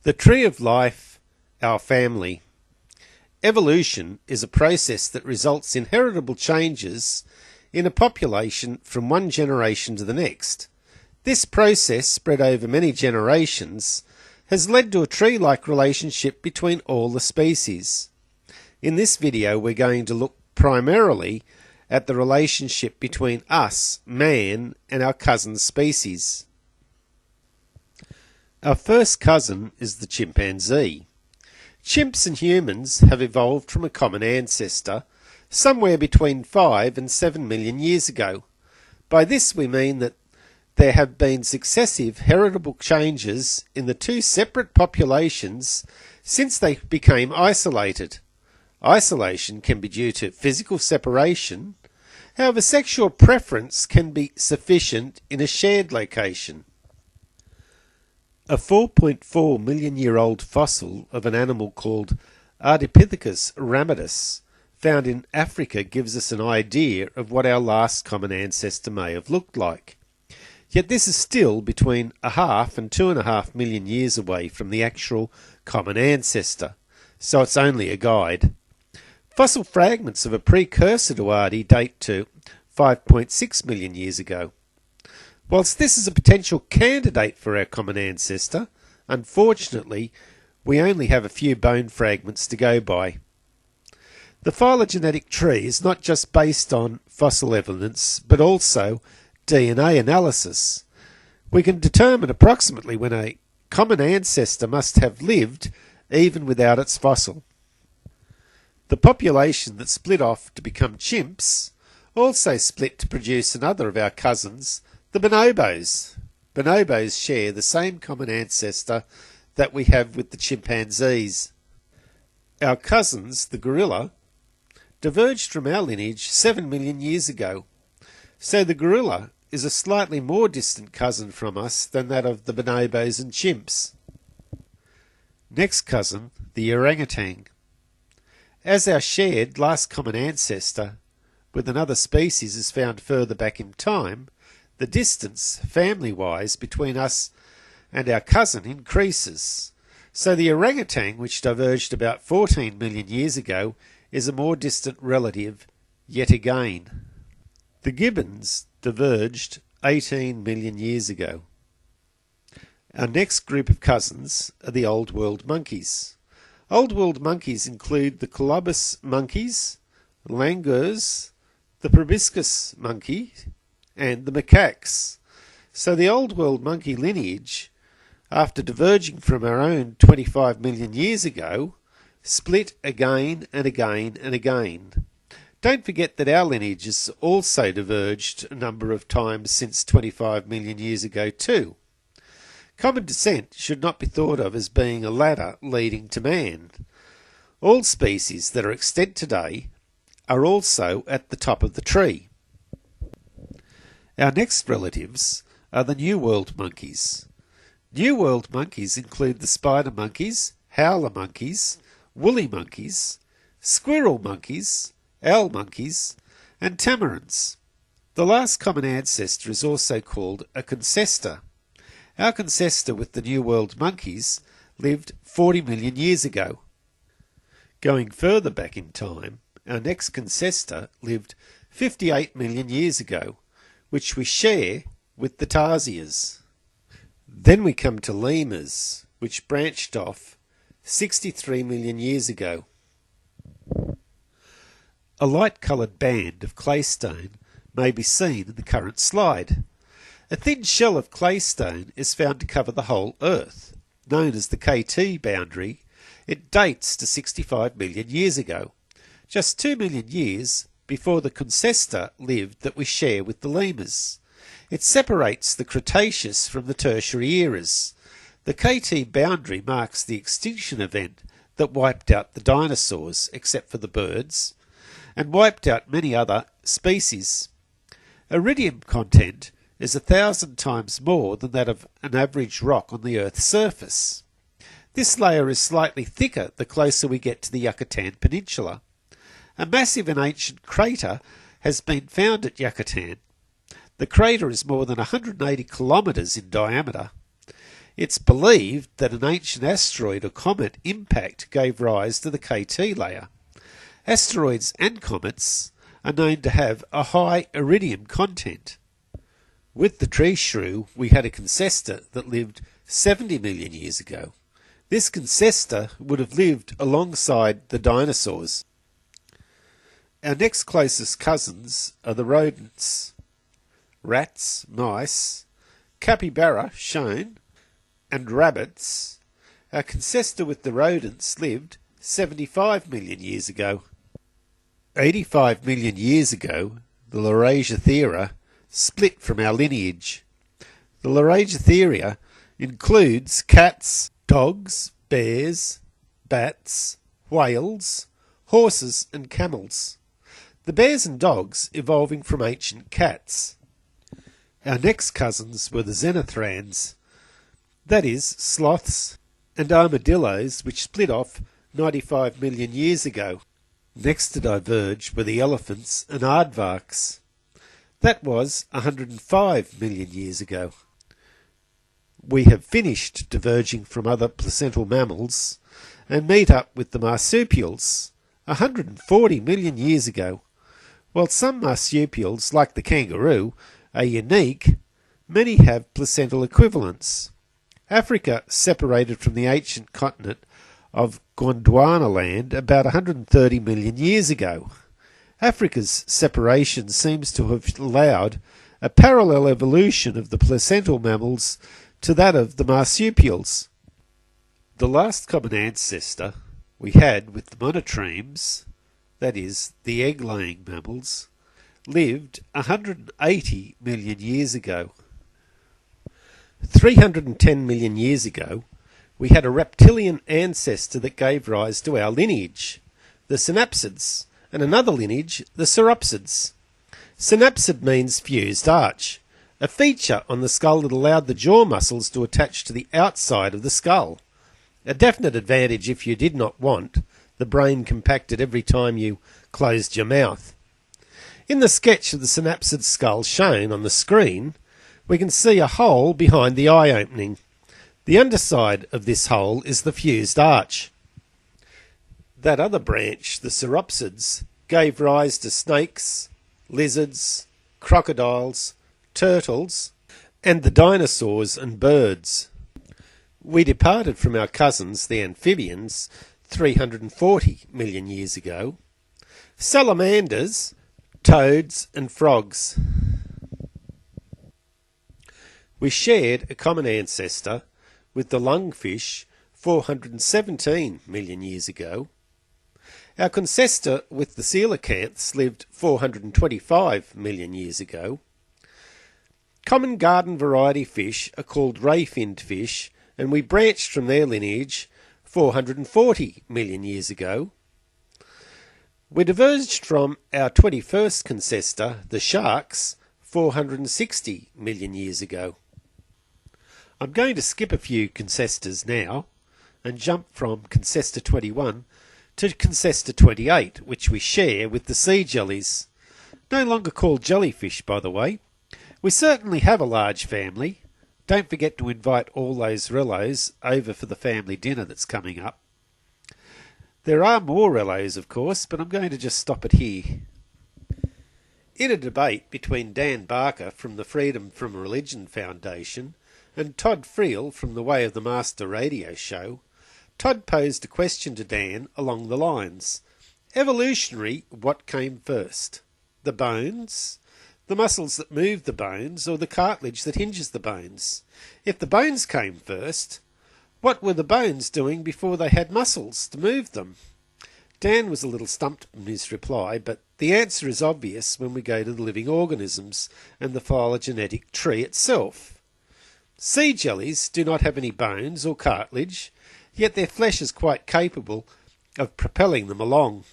The tree of life, our family. Evolution is a process that results in heritable changes in a population from one generation to the next. This process, spread over many generations, has led to a tree-like relationship between all the species. In this video, we're going to look primarily at the relationship between us, man, and our cousin species. Our first cousin is the chimpanzee. Chimps and humans have evolved from a common ancestor somewhere between 5 and 7 million years ago. By this we mean that there have been successive heritable changes in the two separate populations since they became isolated. Isolation can be due to physical separation, however sexual preference can be sufficient in a shared location. A 4.4 million year old fossil of an animal called Ardipithecus ramidus found in Africa gives us an idea of what our last common ancestor may have looked like. Yet this is still between 0.5 and 2.5 million years away from the actual common ancestor, so it's only a guide. Fossil fragments of a precursor to Ardi date to 5.6 million years ago. Whilst this is a potential candidate for our common ancestor, unfortunately, we only have a few bone fragments to go by. The phylogenetic tree is not just based on fossil evidence, but also DNA analysis. We can determine approximately when a common ancestor must have lived, even without its fossil. The population that split off to become chimps also split to produce another of our cousins, the bonobos. Bonobos share the same common ancestor that we have with the chimpanzees. Our cousins, the gorilla, diverged from our lineage 7 million years ago. So the gorilla is a slightly more distant cousin from us than that of the bonobos and chimps. Next cousin, the orangutan. As our shared last common ancestor with another species is found further back in time, the distance, family-wise, between us and our cousin increases. So the orangutan, which diverged about 14 million years ago, is a more distant relative yet again. The gibbons diverged 18 million years ago. Our next group of cousins are the Old World monkeys. Old World monkeys include the colobus monkeys, langurs, the proboscis monkey, and the macaques. So the Old World monkey lineage, after diverging from our own 25 million years ago, split again and again and again. Don't forget that our lineage has also diverged a number of times since 25 million years ago too. Common descent should not be thought of as being a ladder leading to man. All species that are extant today are also at the top of the tree. Our next relatives are the New World monkeys. New World monkeys include the spider monkeys, howler monkeys, woolly monkeys, squirrel monkeys, owl monkeys, and tamarins. The last common ancestor is also called a concestor. Our concestor with the New World monkeys lived 40 million years ago. Going further back in time, our next concestor lived 58 million years ago, which we share with the tarsiers. Then we come to lemurs, which branched off 63 million years ago. A light-coloured band of claystone may be seen in the current slide. A thin shell of claystone is found to cover the whole Earth. Known as the KT boundary, it dates to 65 million years ago, just 2 million years before the concestor lived that we share with the lemurs. It separates the Cretaceous from the Tertiary eras. The KT boundary marks the extinction event that wiped out the dinosaurs, except for the birds, and wiped out many other species. Iridium content is 1,000 times more than that of an average rock on the Earth's surface. This layer is slightly thicker the closer we get to the Yucatan Peninsula. A massive and ancient crater has been found at Yucatan. The crater is more than 180 kilometres in diameter. It's believed that an ancient asteroid or comet impact gave rise to the KT layer. Asteroids and comets are known to have a high iridium content. With the tree shrew, we had a concestor that lived 70 million years ago. This concestor would have lived alongside the dinosaurs. Our next closest cousins are the rodents, rats, mice, capybara, shown, and rabbits. Our concestor with the rodents lived 75 million years ago. 85 million years ago, the Laurasia split from our lineage. The Laurasia includes cats, dogs, bears, bats, whales, horses and camels. The bears and dogs evolving from ancient cats. Our next cousins were the xenothrans, that is, sloths and armadillos, which split off 95 million years ago. Next to diverge were the elephants and aardvarks. That was 105 million years ago. We have finished diverging from other placental mammals and meet up with the marsupials 140 million years ago. While some marsupials, like the kangaroo, are unique, many have placental equivalents. Africa separated from the ancient continent of Gondwanaland about 130 million years ago. Africa's separation seems to have allowed a parallel evolution of the placental mammals to that of the marsupials. The last common ancestor we had with the monotremes, that is, the egg-laying mammals, lived 180 million years ago. 310 million years ago, we had a reptilian ancestor that gave rise to our lineage, the synapsids, and another lineage, the sauropsids. Synapsid means fused arch, a feature on the skull that allowed the jaw muscles to attach to the outside of the skull. A definite advantage if you did not want the brain compacted every time you closed your mouth. In the sketch of the synapsid skull shown on the screen, we can see a hole behind the eye opening. The underside of this hole is the fused arch. That other branch, the sauropsids, gave rise to snakes, lizards, crocodiles, turtles, and the dinosaurs and birds. We departed from our cousins, the amphibians, 340 million years ago. Salamanders, toads and frogs. We shared a common ancestor with the lungfish 417 million years ago. Our concestor with the coelacanths lived 425 million years ago. Common garden variety fish are called ray-finned fish, and we branched from their lineage 440 million years ago. We diverged from our 21st concestor, the sharks, 460 million years ago. I'm going to skip a few concestors now and jump from concestor 21 to concestor 28, which we share with the sea jellies. No longer called jellyfish, by the way. We certainly have a large family. Don't forget to invite all those rellos over for the family dinner that's coming up. There are more rellos, of course, but I'm going to just stop it here. In a debate between Dan Barker from the Freedom from Religion Foundation and Todd Friel from the Way of the Master radio show, Todd posed a question to Dan along the lines: evolutionary, what came first? The bones, the muscles that move the bones, or the cartilage that hinges the bones? If the bones came first, what were the bones doing before they had muscles to move them? Dan was a little stumped in his reply, but the answer is obvious when we go to the living organisms and the phylogenetic tree itself. Sea jellies do not have any bones or cartilage, yet their flesh is quite capable of propelling them along.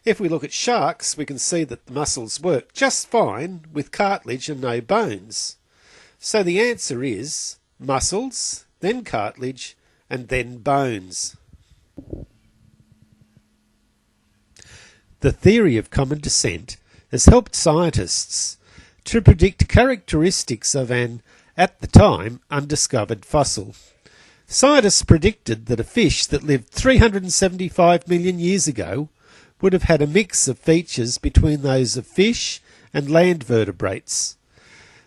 If we look at sharks, we can see that the muscles work just fine with cartilage and no bones. So the answer is muscles, then cartilage, and then bones. The theory of common descent has helped scientists to predict characteristics of an at the time, undiscovered fossil. Scientists predicted that a fish that lived 375 million years ago would have had a mix of features between those of fish and land vertebrates.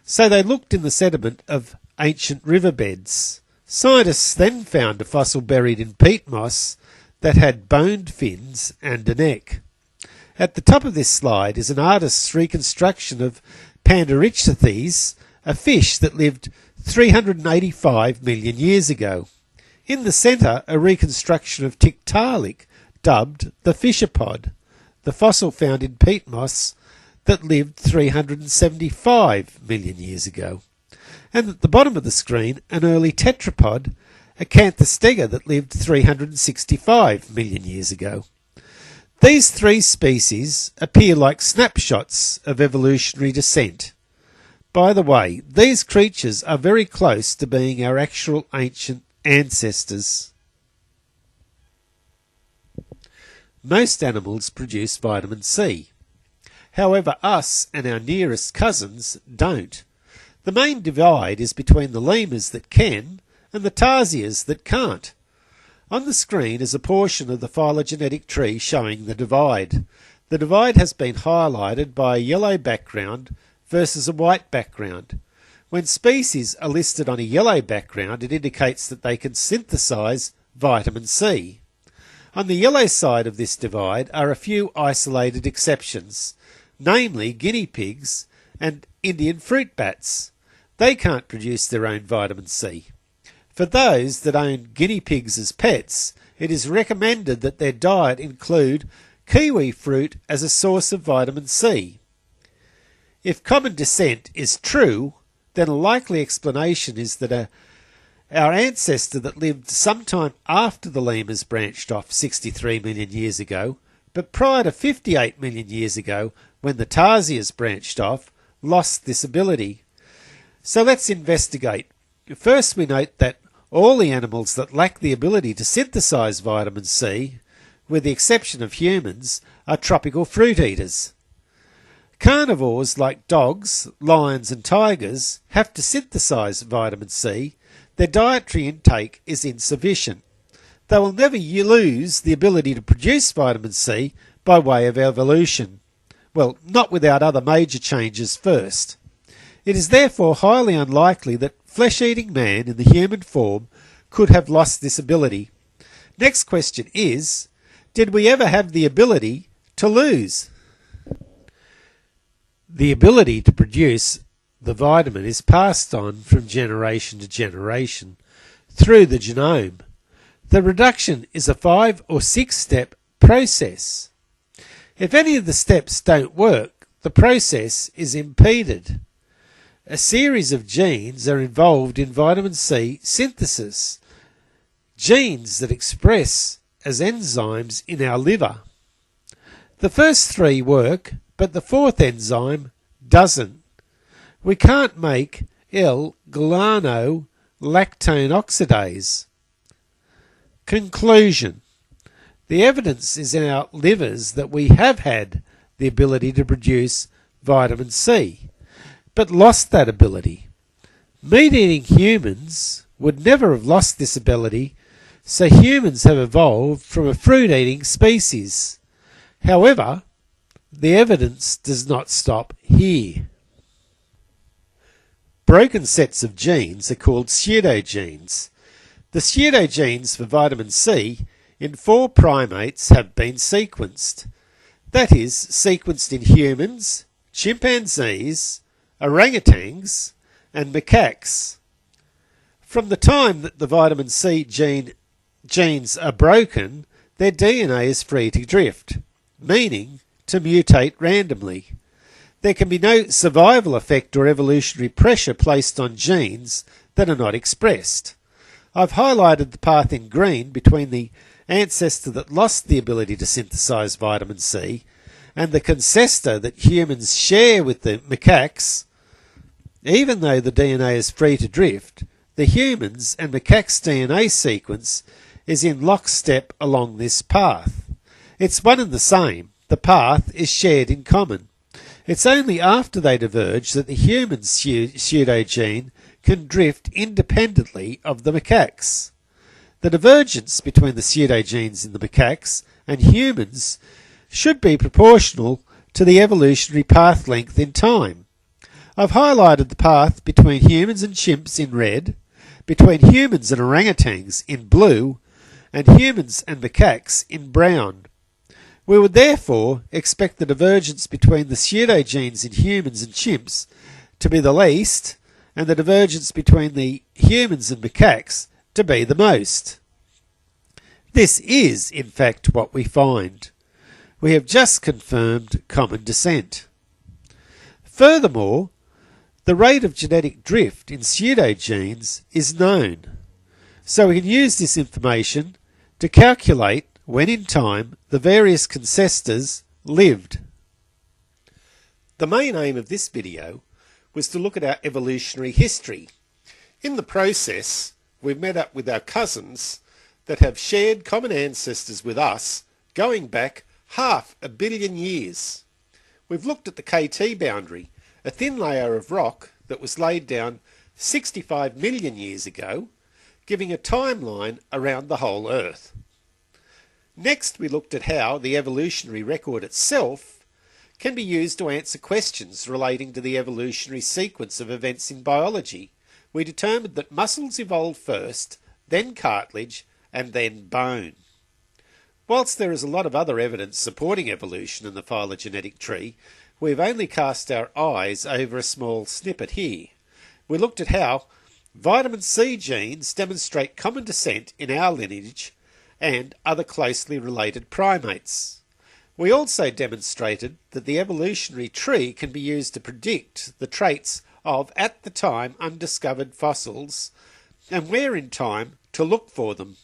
So they looked in the sediment of ancient riverbeds. Scientists then found a fossil buried in peat moss that had boned fins and a neck. At the top of this slide is an artist's reconstruction of Pandorichthys, a fish that lived 385 million years ago. In the centre, a reconstruction of Tiktaalik, dubbed the fisherpod, the fossil found in peat moss that lived 375 million years ago. And at the bottom of the screen, an early tetrapod, Acanthostega, that lived 365 million years ago. These three species appear like snapshots of evolutionary descent. By the way, these creatures are very close to being our actual ancient ancestors. Most animals produce vitamin C. However, us and our nearest cousins don't. The main divide is between the lemurs that can and the tarsiers that can't. On the screen is a portion of the phylogenetic tree showing the divide. The divide has been highlighted by a yellow background versus a white background. When species are listed on a yellow background, it indicates that they can synthesize vitamin C. On the yellow side of this divide are a few isolated exceptions, namely guinea pigs and Indian fruit bats. They can't produce their own vitamin C. For those that own guinea pigs as pets, it is recommended that their diet include kiwi fruit as a source of vitamin C. If common descent is true, then a likely explanation is that our ancestor that lived sometime after the lemurs branched off 63 million years ago, but prior to 58 million years ago, when the tarsiers branched off, lost this ability. So let's investigate. First, we note that all the animals that lack the ability to synthesize vitamin C, with the exception of humans, are tropical fruit eaters. Carnivores like dogs, lions and tigers have to synthesize vitamin C. Their dietary intake is insufficient. They will never lose the ability to produce vitamin C by way of evolution. Well, not without other major changes first. It is therefore highly unlikely that flesh-eating man in the human form could have lost this ability. Next question is, did we ever have the ability to lose? The ability to produce the vitamin is passed on from generation to generation through the genome. The reduction is a 5 or 6 step process. If any of the steps don't work, the process is impeded. A series of genes are involved in vitamin C synthesis, genes that express as enzymes in our liver. The first 3 work, but the 4th enzyme doesn't. We can't make L-gulano lactone oxidase. Conclusion. The evidence is in our livers that we have had the ability to produce vitamin C, but lost that ability. Meat-eating humans would never have lost this ability, so humans have evolved from a fruit-eating species. However, the evidence does not stop here. Broken sets of genes are called pseudogenes. The pseudogenes for vitamin C in 4 primates have been sequenced. That is, sequenced in humans, chimpanzees, orangutans and macaques. From the time that the vitamin C genes are broken, their DNA is free to drift, meaning to mutate randomly. There can be no survival effect or evolutionary pressure placed on genes that are not expressed. I've highlighted the path in green between the ancestor that lost the ability to synthesize vitamin C and the ancestor that humans share with the macaques. Even though the DNA is free to drift, the humans and macaques' DNA sequence is in lockstep along this path. It's one and the same. The path is shared in common. It's only after they diverge that the human pseudogene can drift independently of the macaques. The divergence between the pseudogenes in the macaques and humans should be proportional to the evolutionary path length in time. I've highlighted the path between humans and chimps in red, between humans and orangutans in blue, and humans and macaques in brown. We would therefore expect the divergence between the pseudogenes in humans and chimps to be the least, and the divergence between the humans and macaques to be the most. This is, in fact, what we find. We have just confirmed common descent. Furthermore, the rate of genetic drift in pseudogenes is known, so we can use this information to calculate when in time the various ancestors lived. The main aim of this video was to look at our evolutionary history. In the process, we've met up with our cousins that have shared common ancestors with us going back 500 million years. We've looked at the KT boundary, a thin layer of rock that was laid down 65 million years ago, giving a timeline around the whole Earth. Next, we looked at how the evolutionary record itself can be used to answer questions relating to the evolutionary sequence of events in biology. We determined that muscles evolved first, then cartilage, and then bone. Whilst there is a lot of other evidence supporting evolution in the phylogenetic tree, we've only cast our eyes over a small snippet here. We looked at how vitamin C genes demonstrate common descent in our lineage and other closely related primates. We also demonstrated that the evolutionary tree can be used to predict the traits of at the time undiscovered fossils and where in time to look for them.